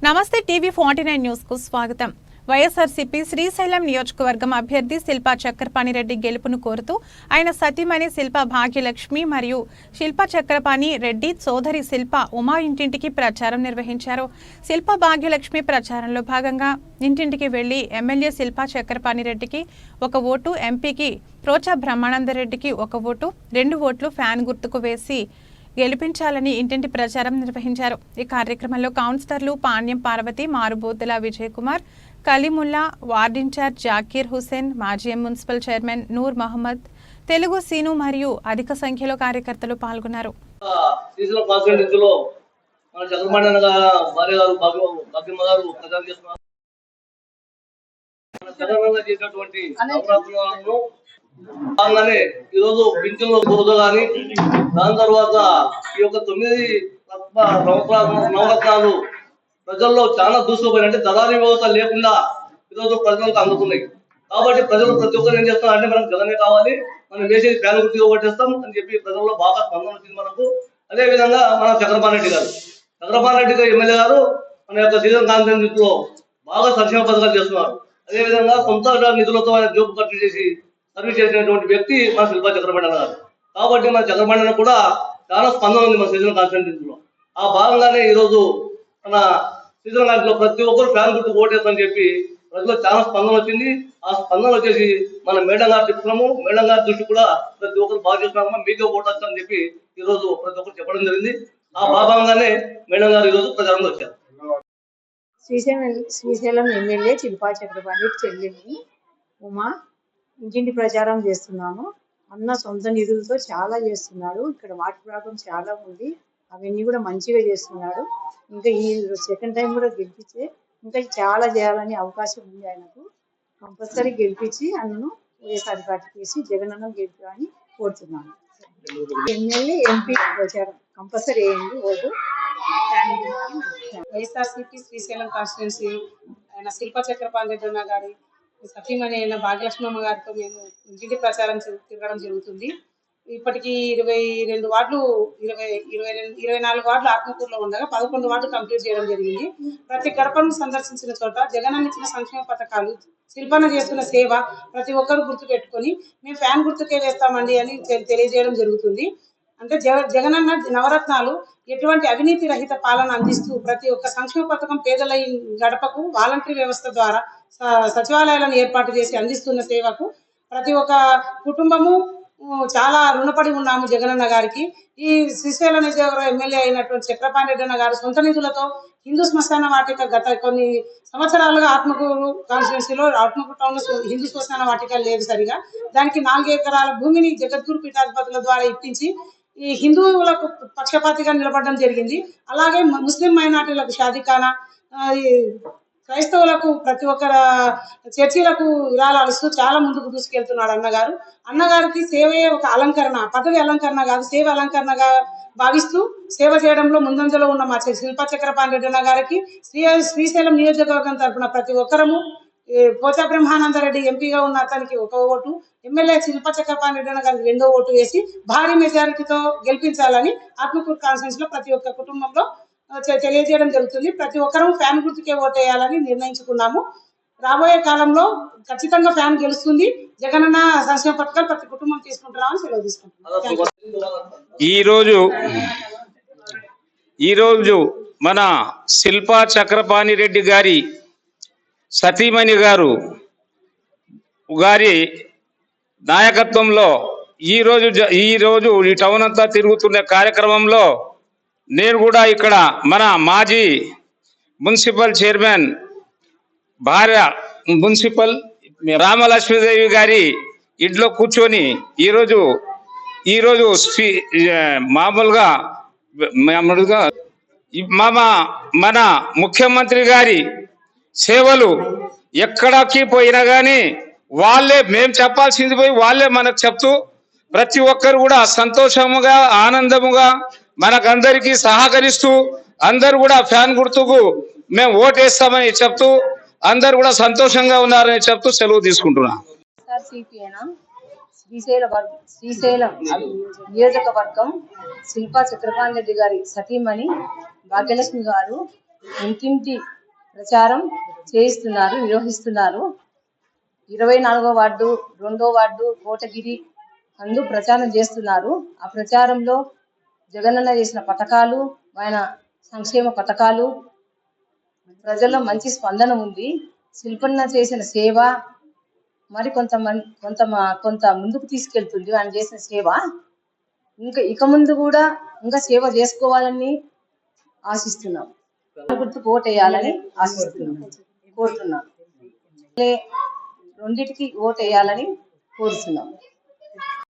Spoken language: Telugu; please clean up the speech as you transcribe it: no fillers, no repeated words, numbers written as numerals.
నమస్తే టీవీ49 న్యూస్ కు స్వాగతం. వైఎస్ఆర్సీపీ శ్రీశైలం నియోజకవర్గం అభ్యర్థి శిల్పా చక్రపాణిరెడ్డి గెలుపును కోరుతూ ఆయన సతీమణి శిల్పా భాగ్యలక్ష్మి మరియు శిల్పా చక్రపాణి రెడ్డి సోదరి శిల్పా ఉమా ఇంటింటికి ప్రచారం నిర్వహించారు. శిల్పా భాగ్యలక్ష్మి ప్రచారంలో భాగంగా ఇంటింటికి వెళ్లి ఎమ్మెల్యే శిల్పా చక్రపాణిరెడ్డికి 1 ఓటు, ఎంపీకి ప్రోచా బ్రహ్మానందరెడ్డికి 1 ఓటు, 2 ఓట్లు ఫ్యాన్ గుర్తుకు వేసి గెలిపించాలని ఇంటింటి ప్రచారం నిర్వహించారు. ఈ కార్యక్రమంలో కౌన్సిలర్లు పాణ్యం పార్వతి, మారుబోతుల విజయ్ కుమార్, కలీముల్లా, వార్డ్ ఇన్ఛార్జ్ జాకీర్ హుసేన్, మాజీ మున్సిపల్ చైర్మన్ నూర్ మహమ్మద్, తెలుగు సీను మరియు అధిక సంఖ్యలో కార్యకర్తలు పాల్గొన్నారు. అలానే ఈరోజు పింఛన్లు బురద కానీ దాని తర్వాత ఈ యొక్క 9 నవరత్నాలు ప్రజల్లో చాలా దూసుకుపోయినాయి. అంటే దళారీ వ్యవస్థ లేకుండా ఈరోజు ప్రజలకు అందుతున్నాయి. కాబట్టి ప్రజలు ప్రతి ఒక్కరు ఏం చేస్తున్నారు అంటే మనకు జగనే కావాలి, మనం వేసేది ఫ్యాన్ గుర్తుగా ఓటేస్తాం అని చెప్పి ప్రజల్లో బాగా స్పందన వచ్చింది మనకు. అదే విధంగా మన చక్రపాణి రెడ్డి గారు ఎమ్మెల్యే గారు మన యొక్క సీజన్ కాన్ఫరెన్స్ లో బాగా సంక్షేమ పథకాలు చేస్తున్నారు. అదే విధంగా సొంత నిధులతో ఆయన జోబు ఖర్చు చేసి సర్వీస్ చేసినటువంటి వ్యక్తి మన శిల్పా చక్రపాణి గారు. కాబట్టి మన చక్రపాణి కూడా చాలా స్పందన ఉంది మన సీజన్ కాన్ఫరెన్స్ లో. ఆ భాగంగానే ఈరోజు మన సీజన్ కాన్ఫరెన్స్ లో ప్రతి ఒక్కరు ఫ్యాన్ గుర్తు ఓటేస్తామని చెప్పి ప్రజల్లో చాలా స్పందన వచ్చింది. ఆ స్పందన వచ్చేసి మన మేడం గారు చెప్తున్నాము, మేడం గారి దృష్టి కూడా ప్రతి ఒక్కరు బాగా చేస్తున్నాము, మీకే ఓటొచ్చు అని చెప్పి ఈ రోజు ప్రతి ఒక్కరు చెప్పడం జరిగింది. ఆ భాగంగానే మేడం గారు ఈ రోజు ప్రచారంలో వచ్చారు. శ్రీశైలం ఎమ్మెల్యే శిల్పా చక్రపాణి చెల్లెల్ని ఉమా ఇంటింటి ప్రచారం చేస్తున్నాము. అన్న సొంత నిధులతో చాలా చేస్తున్నాడు. ఇక్కడ వాటర్ ప్రాబ్లం చాలా ఉంది, అవన్నీ కూడా మంచిగా చేస్తున్నాడు. ఇంకా ఈ సెకండ్ టైం కూడా గెలిపించే ఇంకా చాలా చేయాలని అవకాశం ఉంది ఆయనకు. కంపల్సరీ గెలిపించి అన్నను వైఎస్ఆర్ పార్టీకి వేసి జగనన్న గెలిపాలని కోరుతున్నాను. ఎమ్మెల్యే ఎంపీ ప్రచారం కంపల్సరీ వేయండి ఓటు. వైఎస్ఆర్సీపీ శ్రీశైలం కాన్స్టిట్యున్సీ ఆయన శిల్పా చక్రపాణి రెడ్డి గారి సతీమణి అయిన భాగ్యలక్ష్మమ్మ గారితో మేము ఇంటింటి ప్రచారం తిరగడం జరుగుతుంది. ఇప్పటికీ 22 వార్డులు 24 వార్డులు ఆత్మకూరులో ఉండగా 11 వార్డులు కంప్లీట్ చేయడం జరిగింది. ప్రతి గడపను సందర్శించిన చోట జగనన్న ఇచ్చిన సంక్షేమ పథకాలు, శిల్పన చేస్తున్న సేవ ప్రతి ఒక్కరు గుర్తు పెట్టుకొని మేము ఫ్యాన్ గుర్తుకే వేస్తామండి అని తెలియజేయడం జరుగుతుంది. అంటే జగనన్న నవరత్నాలు ఎటువంటి అవినీతి రహిత పాలన అందిస్తూ ప్రతి ఒక్క సంక్షేమ పథకం పేదల గడపకు వాలంటరీ వ్యవస్థ ద్వారా సచివాలయాలను ఏర్పాటు చేసి అందిస్తున్న సేవకు ప్రతి ఒక్క కుటుంబము చాలా రుణపడి ఉన్నాము జగనన్న గారికి. ఈ శ్రీశైలం నియోజకవర్గ ఎమ్మెల్యే అయినటువంటి చక్రపాణి రెడ్డి గారు సొంత నిధులతో హిందూ శ్మశాన వాటిక గత కొన్ని సంవత్సరాలుగా ఆత్మకూరు కాన్స్టిట్యున్సీలో ఆత్మకూరు టౌన్ లో హిందూ శ్మశాన వాటిక లేదు సరిగా. దానికి 4 ఎకరాల భూమిని జగద్గురు పీఠాధిపతుల ద్వారా ఇప్పించి ఈ హిందువులకు పక్షపాతిగా నిలబడడం జరిగింది. అలాగే ముస్లిం మైనార్టీలకు షాదీఖానా, క్రైస్తవులకు ప్రతి ఒక్కర చర్చిలకు విరాళాలు ఇస్తూ చాలా ముందుకు దూసుకెళ్తున్నాడు అన్నగారు. అన్నగారికి సేవే ఒక అలంకరణ, పదవి అలంకరణ కాదు, సేవ అలంకరణగా భావిస్తూ సేవ చేయడంలో ముందంజలో ఉన్న మా శిల్పా చక్రపాణి రెడ్డి గారికి శ్రీశైలం నియోజకవర్గం తరఫున ప్రతి ఒక్కరము ప్రోచా బ్రహ్మానందరెడ్డి ఎంపీగా ఉన్న అతనికి 1 ఓటు, ఎమ్మెల్యే శిల్పా చక్రపాణి రెడ్డి గారికి 2వ ఓటు వేసి భారీ మెజారిటీతో గెలిపించాలని ఆత్మకూరు కాన్ఫరెన్స్ లో ప్రతి ఒక్క కుటుంబంలో తెలియజేయడం జరుగుతుంది. ప్రతి ఒక్కరూ ఫ్యాన్ గుర్తుకే ఓటేయాలని నిర్ణయించుకున్నాము. రాబోయే కాలంలో ఖచ్చితంగా ఫ్యాన్ గెలుస్తుంది. జగనన్న సంక్షేమ పథకాలు ప్రతి కుటుంబం తీసుకుంటున్నామని సెలవు తీసుకుంటున్నాం. ఈరోజు మన శిల్పా చక్రపాణి రెడ్డి గారి సతీమణి గారి నాయకత్వంలో ఈరోజు ఈ టౌన్ అంతా తిరుగుతున్న కార్యక్రమంలో నేను కూడా ఇక్కడ మన మాజీ మున్సిపల్ చైర్మన్ భార్య మున్సిపల్ రామలక్ష్మీదేవి గారి ఇంట్లో కూర్చొని ఈరోజు మామూలుగా మన ముఖ్యమంత్రి గారి సేవలు ఎక్కడికి పోయినా కానీ వాళ్ళే, మేము చెప్పాల్సింది పోయి వాళ్ళే మనకు చెప్తూ ప్రతి ఒక్కరు కూడా సంతోషముగా ఆనందముగా మనకందరికీ సహకరిస్తూ అందరు కూడా ఫ్యాన్ గుర్తుకు మేము ఓటేస్తామని చెప్తూ అందరు కూడా సంతోషంగా ఉన్నారని చెప్తూ సెలవు తీసుకుంటున్నా. శ్రీశైలం నియోజకవర్గం శిల్పా చక్రపాణి రెడ్డి గారి సతీమణి భాగ్యలక్ష్మి గారు ఇంటింటి ప్రచారం చేయిస్తున్నారు, నిర్వహిస్తున్నారు. 24వ వార్డు, 2వ వార్డు, కోటగిరి అందు ప్రచారం చేస్తున్నారు. ఆ ప్రచారంలో జగనన్న చేసిన పథకాలు, ఆయన సంక్షేమ పథకాలు ప్రజల్లో మంచి స్పందన ఉంది. శిల్పన్న చేసిన సేవ మరి కొంత ముందుకు తీసుకెళ్తుంది. ఆయన చేసిన సేవ ఇక ముందు కూడా ఇంకా సేవ చేసుకోవాలని ఆశిస్తున్నాం. గుర్తుకు ఓటేయాలని కోరుతున్నాం. రెండిటికి ఓటేయాలని కోరుతున్నాం.